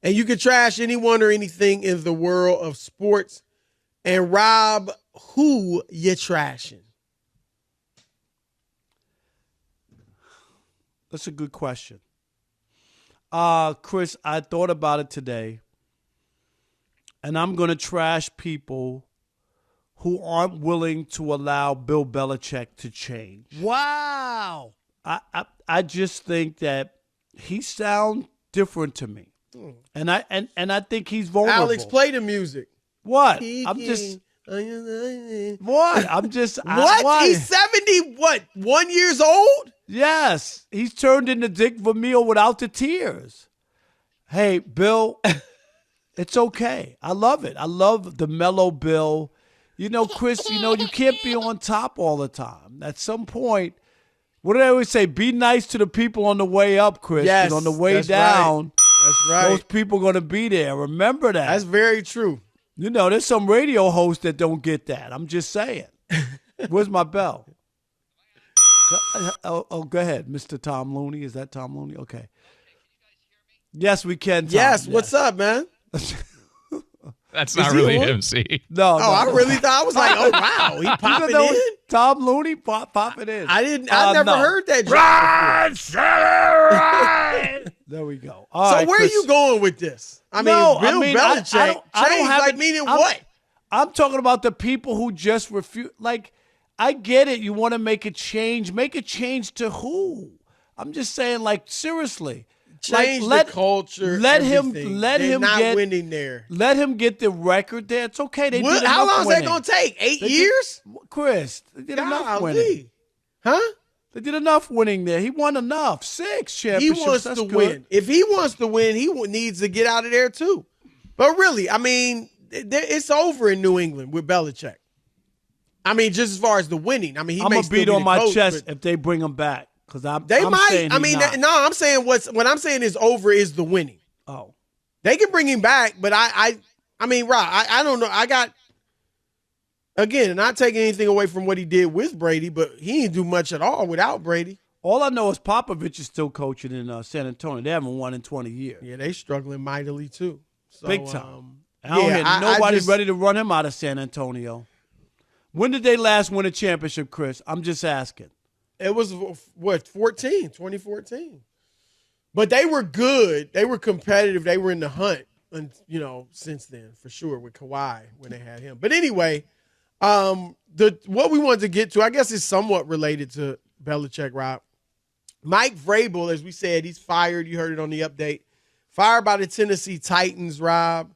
And you can trash anyone or anything in the world of sports. And Rob, who you trashing? That's a good question. Chris, I thought about it today. And I'm going to trash people who aren't willing to allow Bill Belichick to change. Wow. I just think that he sounds different to me. And I think he's vulnerable. Alex, play the music. What? I'm just what? I'm just what? He's 70, 1 years old? Yes. He's turned into Dick Vermeil without the tears. Hey, Bill, it's okay. I love it. I love the mellow Bill. You know, Chris, you can't be on top all the time. At some point, what do they always say? Be nice to the people on the way up, Chris. Yes, on the way that's down, right. That's right. Those people are going to be there. Remember that. That's very true. There's some radio hosts that don't get that. I'm just saying. Where's my bell? Oh, go ahead, Mr. Tom Looney. Is that Tom Looney? Okay. Yes, we can, Tom. Yes. What's up, man? That's not really him, see? No. I really thought, I was like, oh, wow. He popping in? Tom Looney popping in. I never heard that joke. Right. There we go. All right, where Chris. are you going with this? Bill Belichick. I don't have it. Meaning what? I'm talking about the people who just refuse. Like, I get it. You want to make a change. Make a change to who? I'm just saying, like, seriously. Change the culture. Let everything. They're him not get winning there. Let him get the record there. It's okay. How long is that going to take? 8 years? Chris, they did enough winning. Golly. Huh? They did enough winning there. He won enough. 6 championships. He wants to win. If he wants to win, he needs to get out of there too. But really, it's over in New England with Belichick. Just as far as the winning. He I'm may gonna beat on my chest if they bring him back. Because I'm saying I'm saying what I'm saying is over is the winning. Oh, they can bring him back, but Rob, I don't know. I got, again, not taking anything away from what he did with Brady, but he didn't do much at all without Brady. All I know is Popovich is still coaching in San Antonio. They haven't won in 20 years. Yeah, they struggling mightily too. So, big time. Nobody's ready to run him out of San Antonio. When did they last win a championship, Chris? I'm just asking. It was, 2014. But they were good. They were competitive. They were in the hunt, since then, for sure, with Kawhi when they had him. But anyway, what we wanted to get to, I guess, is somewhat related to Belichick, Rob. Mike Vrabel, as we said, he's fired. You heard it on the update. Fired by the Tennessee Titans, Rob.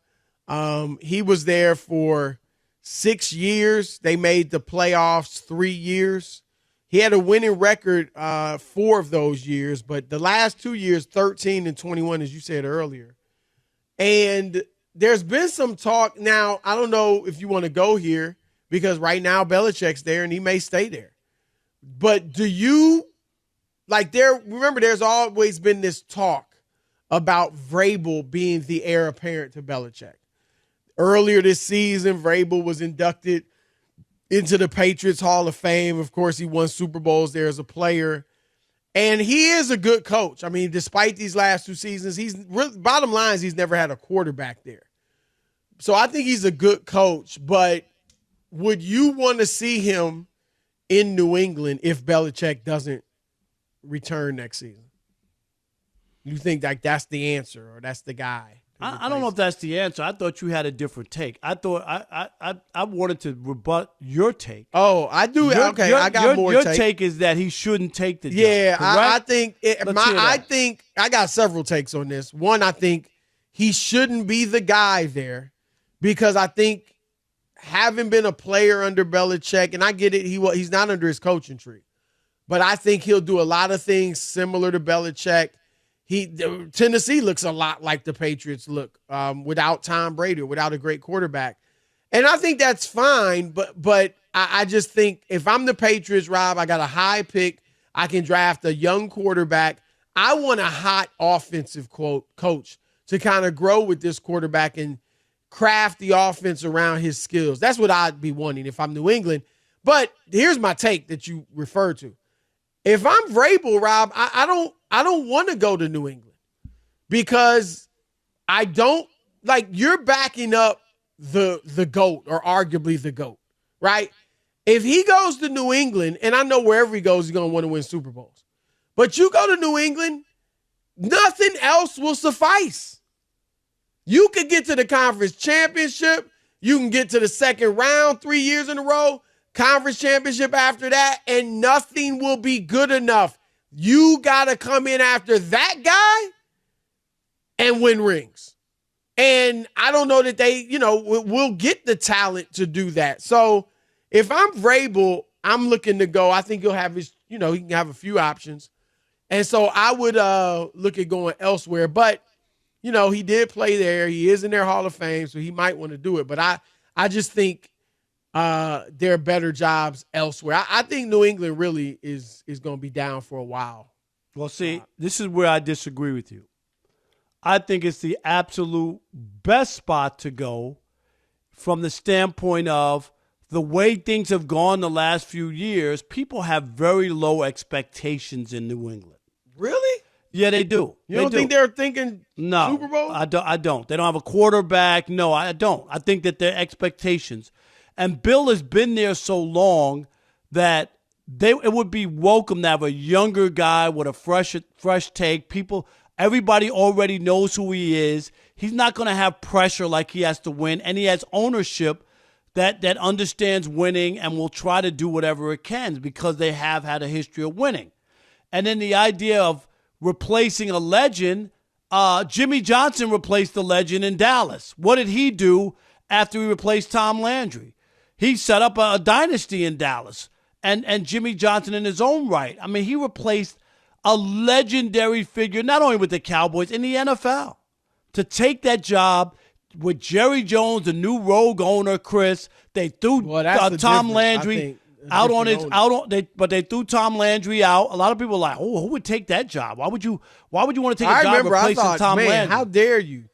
He was there for 6 years. They made the playoffs 3 years. He had a winning record 4 of those years, but the last 2 years, 13 and 21, as you said earlier. And there's been some talk. Now, I don't know if you want to go here because right now Belichick's there and he may stay there. But do you, remember there's always been this talk about Vrabel being the heir apparent to Belichick. Earlier this season, Vrabel was inducted into the Patriots Hall of Fame. Of course, he won Super Bowls there as a player. And he is a good coach. Despite these last 2 seasons, bottom line is he's never had a quarterback there. So I think he's a good coach. But would you want to see him in New England if Belichick doesn't return next season? You think that's the answer or that's the guy? I don't know if that's the answer. I thought you had a different take. I thought I wanted to rebut your take. Oh, I do. I got more. Your take is that he shouldn't take the job. Yeah, I think. I think I got several takes on this. One, I think he shouldn't be the guy there because I think having been a player under Belichick, and I get it, he's not under his coaching tree, but I think he'll do a lot of things similar to Belichick. Tennessee looks a lot like the Patriots look without Tom Brady or without a great quarterback. And I think that's fine, but I just think if I'm the Patriots, Rob, I got a high pick. I can draft a young quarterback. I want a hot offensive coach to kind of grow with this quarterback and craft the offense around his skills. That's what I'd be wanting if I'm New England. But here's my take that you referred to. If I'm Vrabel, Rob, I don't want to go to New England because I don't like you're backing up the GOAT or arguably the GOAT, right? If he goes to New England, and I know wherever he goes, he's going to want to win Super Bowls. But you go to New England, nothing else will suffice. You could get to the conference championship. You can get to the second round 3 years in a row, conference championship after that, and nothing will be good enough. You got to come in after that guy and win rings. And I don't know that they, will get the talent to do that. So if I'm Vrabel, I'm looking to go. I think he'll have his, he can have a few options. And so I would look at going elsewhere. But, he did play there. He is in their Hall of Fame, so he might want to do it. But I just think there are better jobs elsewhere. I think New England really is going to be down for a while. Well, see, this is where I disagree with you. I think it's the absolute best spot to go from the standpoint of the way things have gone the last few years. People have very low expectations in New England. Really? Yeah, they do. You don't think they're thinking Super Bowl? I don't. They don't have a quarterback. No, I don't. I think that their expectations. And Bill has been there so long that it would be welcome to have a younger guy with a fresh take. Everybody already knows who he is. He's not going to have pressure like he has to win, and he has ownership that understands winning and will try to do whatever it can because they have had a history of winning. And then the idea of replacing a legend, Jimmy Johnson replaced the legend in Dallas. What did he do after he replaced Tom Landry? He set up a dynasty in Dallas, and Jimmy Johnson in his own right. I mean, he replaced a legendary figure, not only with the Cowboys, in the NFL. To take that job with Jerry Jones, the new rogue owner, Chris, they threw Tom Landry but they threw Tom Landry out. A lot of people are like, who would take that job? Why would you want to take a job replacing Tom Landry? How dare you?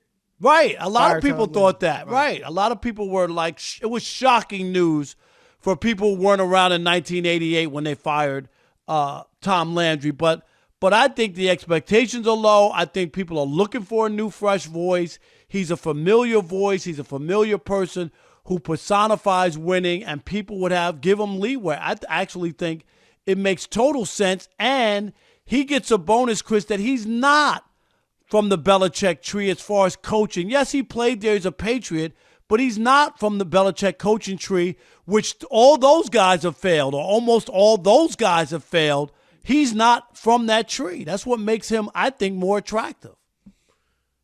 Right. A lot of people thought that. Right. A lot of people were like, it was shocking news for people who weren't around in 1988 when they fired Tom Landry. But I think the expectations are low. I think people are looking for a new, fresh voice. He's a familiar voice. He's a familiar person who personifies winning, and people would give him leeway. I actually think it makes total sense, and he gets a bonus, Chris, that he's not from the Belichick tree as far as coaching. Yes, he played there as a Patriot, but he's not from the Belichick coaching tree, which all those guys have failed, or almost all those guys have failed. He's not from that tree. That's what makes him, I think, more attractive.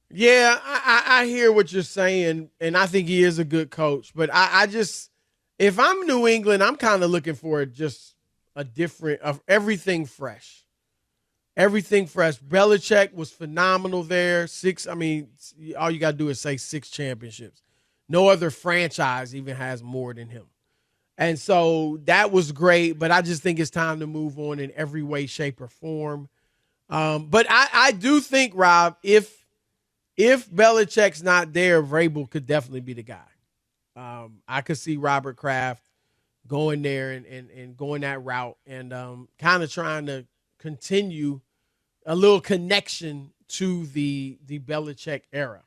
Yeah, I hear what you're saying, and I think he is a good coach. But I just, if I'm New England, I'm kind of looking for just a different, of everything fresh. Everything fresh. Belichick was phenomenal there. All you got to do is say 6 championships. No other franchise even has more than him. And so that was great, but I just think it's time to move on in every way, shape, or form. But I do think, Rob, if Belichick's not there, Vrabel could definitely be the guy. I could see Robert Kraft going there and going that route and kind of trying to continue a little connection to the Belichick era.